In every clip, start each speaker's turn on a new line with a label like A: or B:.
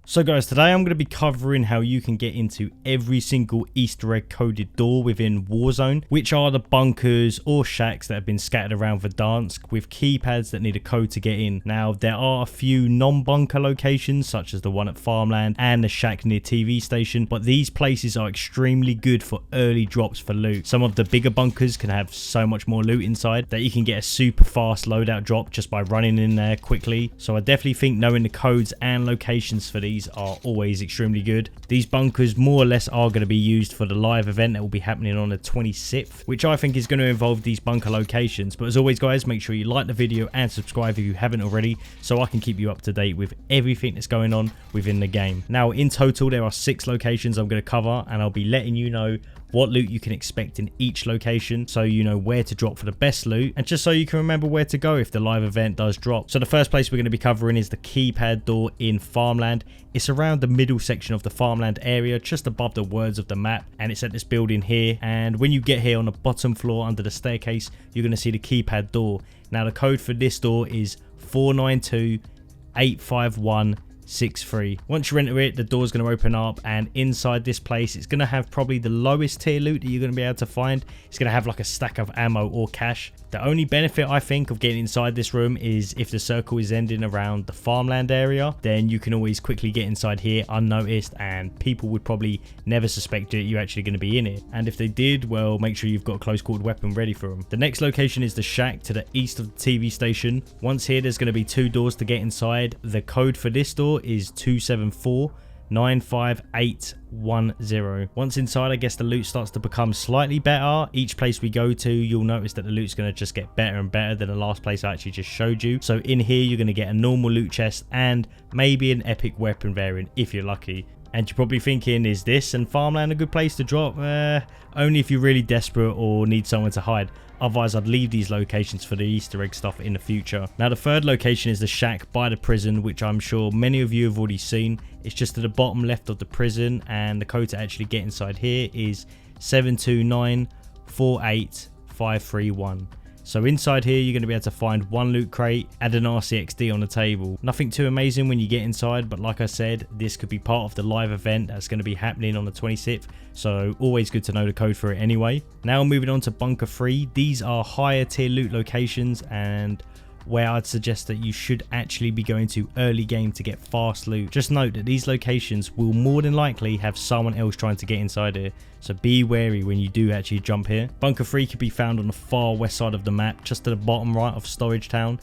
A: So guys, today I'm going to be covering how you can get into every single Easter egg coded door within Warzone, which are the bunkers or shacks that have been scattered around Verdansk with keypads that need a code to get in. Now, there are a few non-bunker locations such as the one at Farmland and the shack near TV station, but these places are extremely good for early drops for loot. Some of the bigger bunkers can have so much more loot inside that you can get a super fast loadout drop just by running in there quickly. So I definitely think knowing the codes and locations for these are always extremely good. These bunkers more or less are going to be used for the live event that will be happening on the 26th, which I think is going to involve these bunker locations. But as always guys, make sure you like the video and subscribe if you haven't already, so I can keep you up to date with everything that's going on within the game. Now in total there are 6 locations I'm going to cover, and I'll be letting you know what loot you can expect in each location, so you know where to drop for the best loot, and just so you can remember where to go if the live event does drop. So the first place we're going to be covering is the keypad door in Farmland. It's around the middle section of the Farmland area, just above the words of the map, and it's at this building here. And when you get here on the bottom floor under the staircase, you're going to see the keypad door. Now the code for this door is 492-851-63. Once you enter it, the door's going to open up, and inside this place it's going to have probably the lowest tier loot that you're going to be able to find. It's going to have like a stack of ammo or cash. The only benefit I think of getting inside this room is if the circle is ending around the Farmland area, then you can always quickly get inside here unnoticed, and people would probably never suspect that you're actually going to be in it. And if they did, well, make sure you've got a close quarter weapon ready for them. The next location is the shack to the east of the TV station. Once here, there's going to be 2 doors to get inside. The code for this door is 274-95810. Once inside, I guess the loot starts to become slightly better. Each place we go to, you'll notice that the loot's going to just get better and better than the last place I actually just showed you. So in here, you're going to get a normal loot chest and maybe an epic weapon variant if you're lucky. And you're probably thinking, is this and Farmland a good place to drop? Only if you're really desperate or need somewhere to hide. Otherwise, I'd leave these locations for the Easter egg stuff in the future. Now, the third location is the shack by the prison, which I'm sure many of you have already seen. It's just at the bottom left of the prison, and the code to actually get inside here is 729-48531. So inside here, you're going to be able to find 1 loot crate and an RCXD on the table. Nothing too amazing when you get inside, but like I said, this could be part of the live event that's going to be happening on the 26th. So always good to know the code for it anyway. Now moving on to Bunker 3. These are higher tier loot locations, and where I'd suggest that you should actually be going to early game to get fast loot. Just note that these locations will more than likely have someone else trying to get inside here, so be wary when you do actually jump here. Bunker 3 can be found on the far west side of the map, just to the bottom right of Storage Town.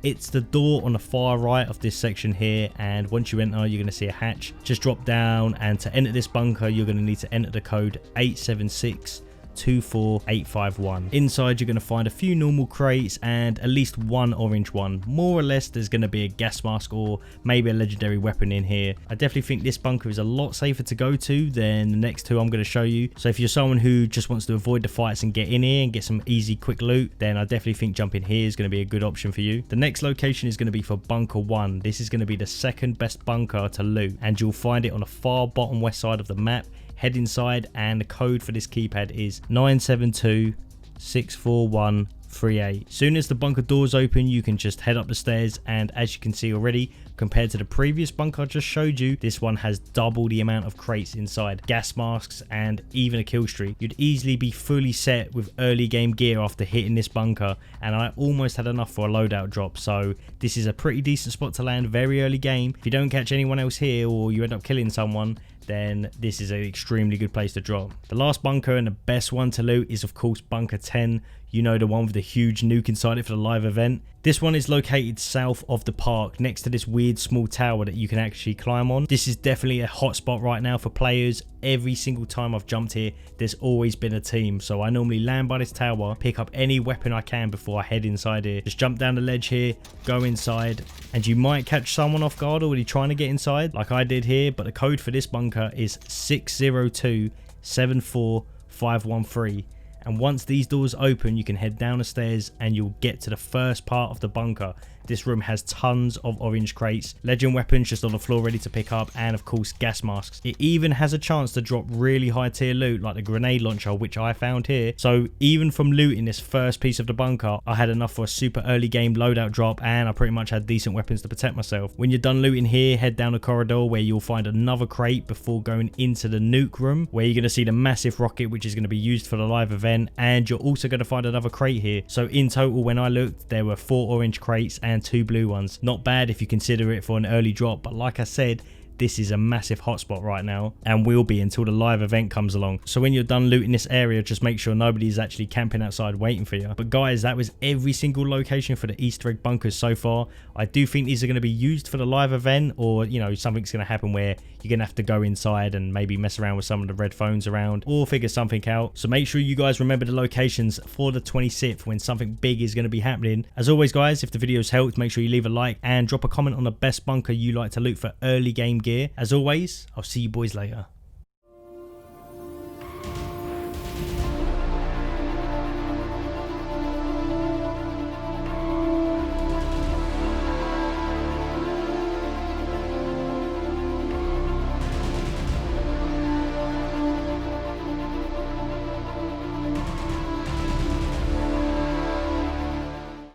A: It's the door on the far right of this section here, and once you enter, you're going to see a hatch. Just drop down, and to enter this bunker, you're going to need to enter the code 876-24851. Inside, you're going to find a few normal crates and at least 1 orange one. More or less, there's going to be a gas mask or maybe a legendary weapon in here. I definitely think this bunker is a lot safer to go to than the next 2 I'm going to show you. So if you're someone who just wants to avoid the fights and get in here and get some easy quick loot, then I definitely think jumping here is going to be a good option for you. The next location is going to be for Bunker 1. This is going to be the second best bunker to loot, and you'll find it on the far bottom west side of the map. Head inside, and the code for this keypad is 972-64138. Soon as the bunker doors open, you can just head up the stairs, and as you can see already, compared to the previous bunker I just showed you, this one has double the amount of crates inside, gas masks, and even a kill streak. You'd easily be fully set with early game gear after hitting this bunker, and I almost had enough for a loadout drop. So this is a pretty decent spot to land very early game. If you don't catch anyone else here, or you end up killing someone, then this is an extremely good place to drop. The last bunker and the best one to loot is of course Bunker 10. You know, the one with the huge nuke inside it for the live event. This one is located south of the park, next to this weird small tower that you can actually climb on. This is definitely a hot spot right now for players. Every single time I've jumped here, there's always been a team. So I normally land by this tower, pick up any weapon I can before I head inside here. Just jump down the ledge here, go inside, and you might catch someone off guard already trying to get inside, like I did here. But the code for this bunker is 602-74513. And once these doors open, you can head down the stairs and you'll get to the first part of the bunker. This room has tons of orange crates, legend weapons just on the floor ready to pick up, and of course gas masks. It even has a chance to drop really high tier loot like the grenade launcher, which I found here. So even from looting this first piece of the bunker, I had enough for a super early game loadout drop, and I pretty much had decent weapons to protect myself. When you're done looting here, head down the corridor where you'll find another crate before going into the nuke room, where you're going to see the massive rocket which is going to be used for the live event, and you're also going to find another crate here. So in total, when I looked, there were 4 orange crates and 2 blue ones. Not bad if you consider it for an early drop, but like I said, this is a massive hotspot right now and will be until the live event comes along. So when you're done looting this area, just make sure nobody's actually camping outside waiting for you. But guys, that was every single location for the Easter egg bunkers so far. I do think these are going to be used for the live event, or you know, something's going to happen where you're going to have to go inside and maybe mess around with some of the red phones around or figure something out. So make sure you guys remember the locations for the 26th when something big is going to be happening. As always guys, if the video's helped, make sure you leave a like and drop a comment on the best bunker you like to loot for early game gear. As always, I'll see you boys later.